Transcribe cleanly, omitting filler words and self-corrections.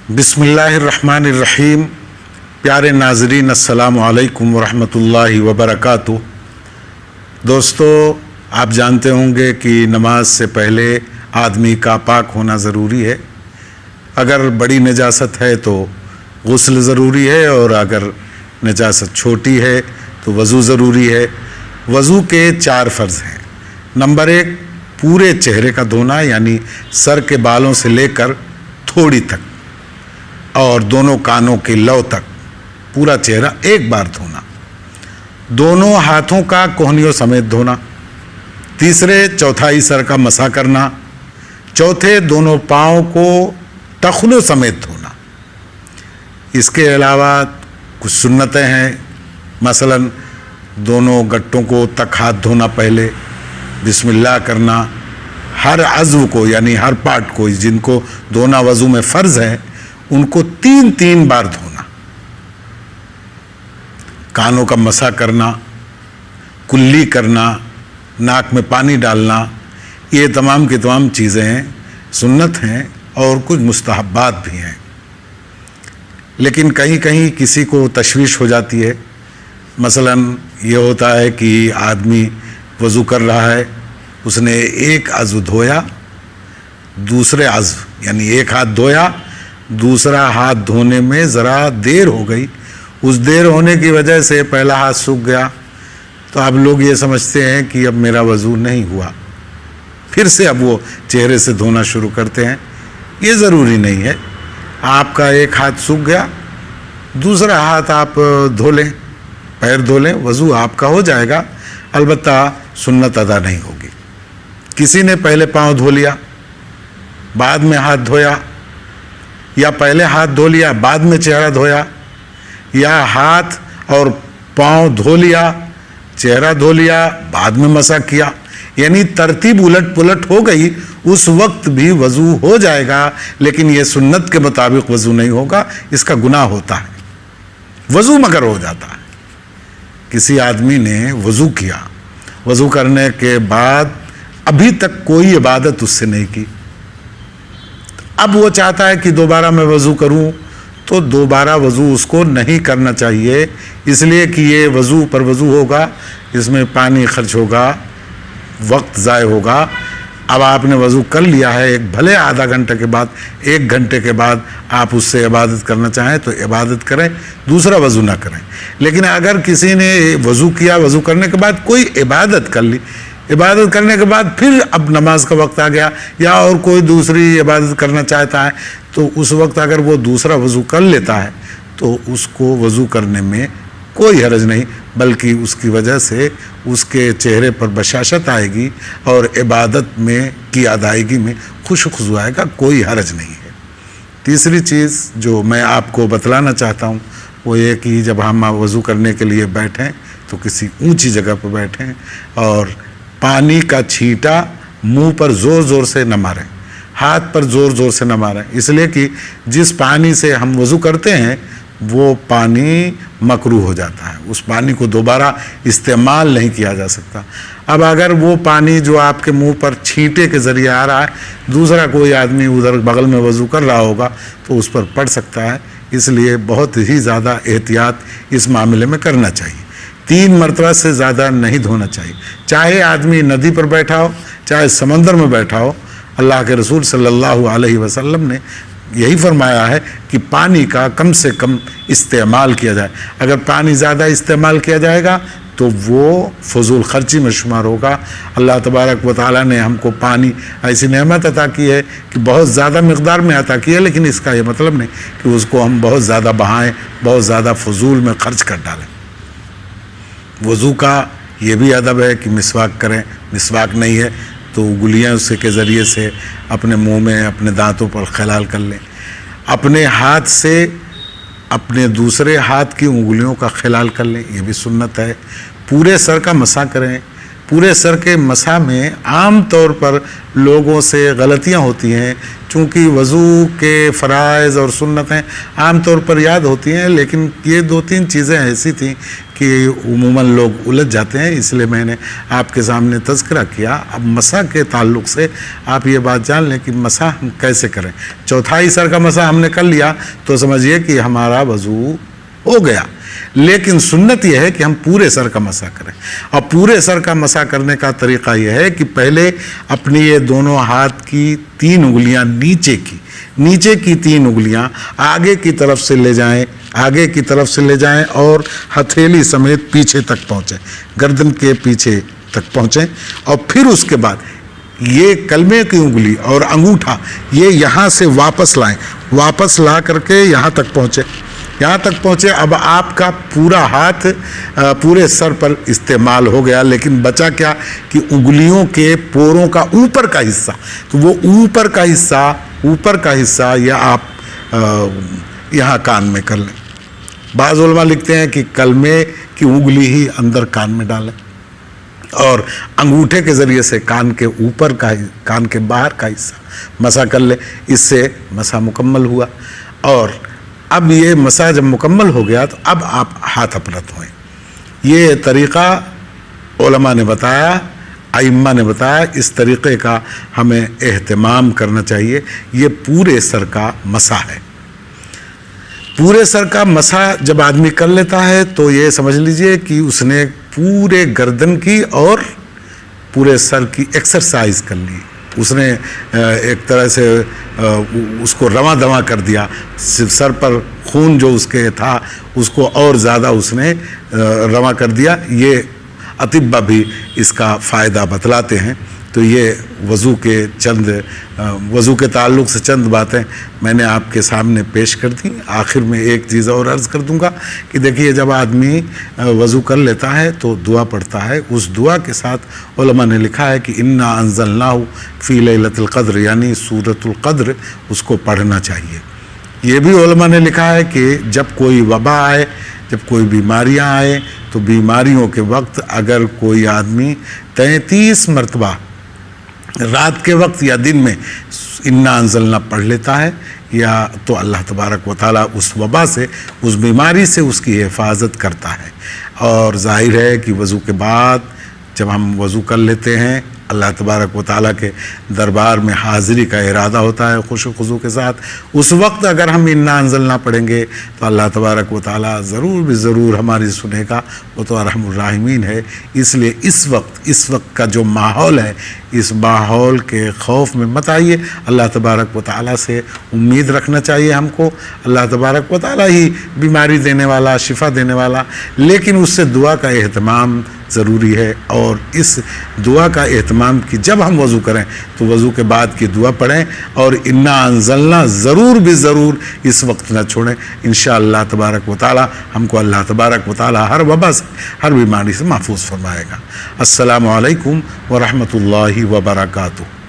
بسم اللہ الرحمن الرحیم۔ پیارے ناظرین، السلام علیکم ورحمۃ اللہ وبرکاتہ۔ دوستو، آپ جانتے ہوں گے کہ نماز سے پہلے آدمی کا پاک ہونا ضروری ہے۔ اگر بڑی نجاست ہے تو غسل ضروری ہے، اور اگر نجاست چھوٹی ہے تو وضو ضروری ہے۔ وضو کے 4 فرض ہیں۔ نمبر 1، پورے چہرے کا دھونا، یعنی سر کے بالوں سے لے کر تھوڑی تک اور دونوں کانوں کے لو تک پورا چہرہ ایک بار دھونا۔ دونوں ہاتھوں کا کوہنیوں سمیت دھونا۔ تیسرے، چوتھائی سر کا مسح کرنا۔ چوتھے، دونوں پاؤں کو ٹخنوں سمیت دھونا۔ اس کے علاوہ کچھ سنتیں ہیں، مثلا دونوں گٹوں کو تک ہاتھ دھونا، پہلے بسم اللہ کرنا، ہر عضو کو یعنی ہر پارٹ کو جن کو دھونا وضو میں فرض ہے ان کو 3 بار دھونا۔ کانوں کا مسح کرنا، کلی کرنا، ناک میں پانی ڈالنا، یہ تمام کی تمام چیزیں سنت ہیں اور کچھ مستحبات بھی ہیں۔ لیکن کہیں کہیں کسی کو تشویش ہو جاتی ہے۔ مثلا یہ ہوتا ہے کہ آدمی وضو کر رہا ہے، اس نے ایک عضو دھویا، دوسرے عضو یعنی ایک ہاتھ دھویا، دوسرا ہاتھ دھونے میں ذرا دیر ہو گئی، اس دیر ہونے کی وجہ سے پہلا ہاتھ سوکھ گیا، تو اب لوگ یہ سمجھتے ہیں کہ اب میرا وضو نہیں ہوا، پھر سے اب وہ چہرے سے دھونا شروع کرتے ہیں۔ یہ ضروری نہیں ہے۔ آپ کا ایک ہاتھ سوکھ گیا، دوسرا ہاتھ آپ دھو لیں، پیر دھو لیں، وضو آپ کا ہو جائے گا، البتہ سنت ادا نہیں ہوگی۔ کسی نے پہلے پاؤں دھو لیا، بعد میں ہاتھ دھویا، یا پہلے ہاتھ دھو لیا بعد میں چہرہ دھویا، یا ہاتھ اور پاؤں دھو لیا، چہرہ دھو لیا، بعد میں مسح کیا، یعنی ترتیب الٹ پلٹ ہو گئی، اس وقت بھی وضو ہو جائے گا، لیکن یہ سنت کے مطابق وضو نہیں ہوگا، اس کا گناہ ہوتا ہے۔ وضو مگر ہو جاتا ہے۔ کسی آدمی نے وضو کیا، وضو کرنے کے بعد ابھی تک کوئی عبادت اس سے نہیں کی، اب وہ چاہتا ہے کہ دوبارہ میں وضو کروں، تو دوبارہ وضو اس کو نہیں کرنا چاہیے، اس لیے کہ یہ وضو پر وضو ہوگا، اس میں پانی خرچ ہوگا، وقت ضائع ہوگا۔ اب آپ نے وضو کر لیا ہے، بھلے آدھا گھنٹے کے بعد، 1 گھنٹے کے بعد آپ اس سے عبادت کرنا چاہیں تو عبادت کریں، دوسرا وضو نہ کریں۔ لیکن اگر کسی نے وضو کیا، وضو کرنے کے بعد کوئی عبادت کر لی، عبادت کرنے کے بعد پھر اب نماز کا وقت آ گیا، یا اور کوئی دوسری عبادت کرنا چاہتا ہے، تو اس وقت اگر وہ دوسرا وضو کر لیتا ہے تو اس کو وضو کرنے میں کوئی حرج نہیں، بلکہ اس کی وجہ سے اس کے چہرے پر بشاشت آئے گی اور عبادت میں کی ادائیگی میں خوش خضو آئے گا، کوئی حرج نہیں ہے۔ تیسری چیز جو میں آپ کو بتلانا چاہتا ہوں وہ یہ کہ جب ہم وضو کرنے کے لیے بیٹھیں تو کسی اونچی جگہ پر بیٹھیں اور پانی کا چھینٹا منہ پر زور زور سے نہ ماریں، ہاتھ پر زور زور سے نہ ماریں، اس لیے کہ جس پانی سے ہم وضو کرتے ہیں وہ پانی مکروہ ہو جاتا ہے، اس پانی کو دوبارہ استعمال نہیں کیا جا سکتا۔ اب اگر وہ پانی جو آپ کے منہ پر چھینٹے کے ذریعے آ رہا ہے، دوسرا کوئی آدمی ادھر بغل میں وضو کر رہا ہوگا تو اس پر پڑ سکتا ہے، اس لیے بہت ہی زیادہ احتیاط اس معاملے میں کرنا چاہیے۔ 3 مرتبہ سے زیادہ نہیں دھونا چاہیے، چاہے آدمی ندی پر بیٹھا ہو، چاہے سمندر میں بیٹھا ہو۔ اللہ کے رسول صلی اللہ علیہ وسلم نے یہی فرمایا ہے کہ پانی کا کم سے کم استعمال کیا جائے۔ اگر پانی زیادہ استعمال کیا جائے گا تو وہ فضول خرچی میں شمار ہوگا۔ اللہ تبارک و تعالیٰ نے ہم کو پانی ایسی نعمت عطا کی ہے کہ بہت زیادہ مقدار میں عطا کی ہے، لیکن اس کا یہ مطلب نہیں کہ اس کو ہم بہت زیادہ بہائیں، بہت زیادہ فضول میں خرچ کر ڈالیں۔ وضو کا یہ بھی ادب ہے کہ مسواک کریں، مسواک نہیں ہے تو انگلیاں اس کے ذریعے سے اپنے منہ میں، اپنے دانتوں پر خلال کر لیں، اپنے ہاتھ سے اپنے دوسرے ہاتھ کی انگلیوں کا خلال کر لیں، یہ بھی سنت ہے۔ پورے سر کا مسح کریں۔ پورے سر کے مسح میں عام طور پر لوگوں سے غلطیاں ہوتی ہیں، چونکہ وضو کے فرائض اور سنتیں عام طور پر یاد ہوتی ہیں، لیکن یہ 2-3 چیزیں ایسی تھیں کہ عموماً لوگ الجھ جاتے ہیں، اس لیے میں نے آپ کے سامنے تذکرہ کیا۔ اب مسح کے تعلق سے آپ یہ بات جان لیں کہ مسح ہم کیسے کریں۔ چوتھائی سر کا مسح ہم نے کر لیا تو سمجھیے کہ ہمارا وضو ہو گیا، لیکن سنت یہ ہے کہ ہم پورے سر کا مسح کریں، اور پورے سر کا مسح کرنے کا طریقہ یہ ہے کہ پہلے اپنی یہ دونوں ہاتھ کی 3 انگلیاں نیچے کی 3 انگلیاں آگے کی طرف سے لے جائیں اور ہتھیلی سمیت پیچھے تک پہنچیں، گردن کے پیچھے تک پہنچیں، اور پھر اس کے بعد یہ کلمے کی انگلی اور انگوٹھا یہ یہاں سے واپس لا کر کے یہاں تک پہنچے۔ اب آپ کا پورا ہاتھ پورے سر پر استعمال ہو گیا، لیکن بچا کیا کہ انگلیوں کے پوروں کا اوپر کا حصہ، تو وہ اوپر کا حصہ یا آپ یہاں کان میں کر لیں۔ بعض علماء لکھتے ہیں کہ کلمے کی انگلی ہی اندر کان میں ڈالیں اور انگوٹھے کے ذریعے سے کان کے باہر کا حصہ مسح کر لیں، اس سے مسح مکمل ہوا۔ اور اب یہ مسح جب مکمل ہو گیا تو اب آپ ہاتھ اپنا دھوئیں۔ یہ طریقہ علماء نے بتایا، ائمہ نے بتایا، اس طریقے کا ہمیں اہتمام کرنا چاہیے۔ یہ پورے سر کا مسح ہے۔ پورے سر کا مسح جب آدمی کر لیتا ہے تو یہ سمجھ لیجئے کہ اس نے پورے گردن کی اور پورے سر کی ایکسرسائز کر لی، اس نے ایک طرح سے اس کو رواں دواں کر دیا، سر پر خون جو اس کے تھا اس کو اور زیادہ اس نے رواں کر دیا۔ یہ اطباء بھی اس کا فائدہ بتلاتے ہیں۔ تو یہ وضو کے تعلق سے چند باتیں میں نے آپ کے سامنے پیش کر دیں۔ آخر میں ایک چیز اور عرض کر دوں گا کہ دیکھیے، جب آدمی وضو کر لیتا ہے تو دعا پڑھتا ہے، اس دعا کے ساتھ علماء نے لکھا ہے کہ انا انزلناہ فی لیلۃ القدر، یعنی سورۃ القدر اس کو پڑھنا چاہیے۔ یہ بھی علماء نے لکھا ہے کہ جب کوئی وبا آئے، جب کوئی بیماریاں آئے، تو بیماریوں کے وقت اگر کوئی آدمی 33 مرتبہ رات کے وقت یا دن میں انا انزلنا پڑھ لیتا ہے، یا تو اللہ تبارک و تعالیٰ اس وبا سے، اس بیماری سے اس کی حفاظت کرتا ہے۔ اور ظاہر ہے کہ وضو کے بعد جب ہم وضو کر لیتے ہیں، اللہ تبارک و تعالیٰ کے دربار میں حاضری کا ارادہ ہوتا ہے خشوع و خضوع کے ساتھ، اس وقت اگر ہم انا انزلنا پڑھیں گے تو اللہ تبارک و تعالیٰ ضرور ہماری سنے گا، وہ تو ارحم الراحمین ہے۔ اس لیے اس وقت کا جو ماحول ہے، اس ماحول کے خوف میں مت آئیے، اللہ تبارک و تعالیٰ سے امید رکھنا چاہیے ہم کو۔ اللہ تبارک و تعالیٰ ہی بیماری دینے والا، شفا دینے والا، لیکن اس سے دعا کا اہتمام ضروری ہے۔ اور اس دعا کا اہتمام کہ جب ہم وضو کریں تو وضو کے بعد کی دعا پڑھیں، اور انا انزلنا ضرور اس وقت نہ چھوڑیں۔ انشاءاللہ تبارک و تعالی ہم کو اللہ تبارک و تعالی ہر وبا سے، ہر بیماری سے محفوظ فرمائے گا۔ السلام علیکم ورحمۃ اللہ وبرکاتہ۔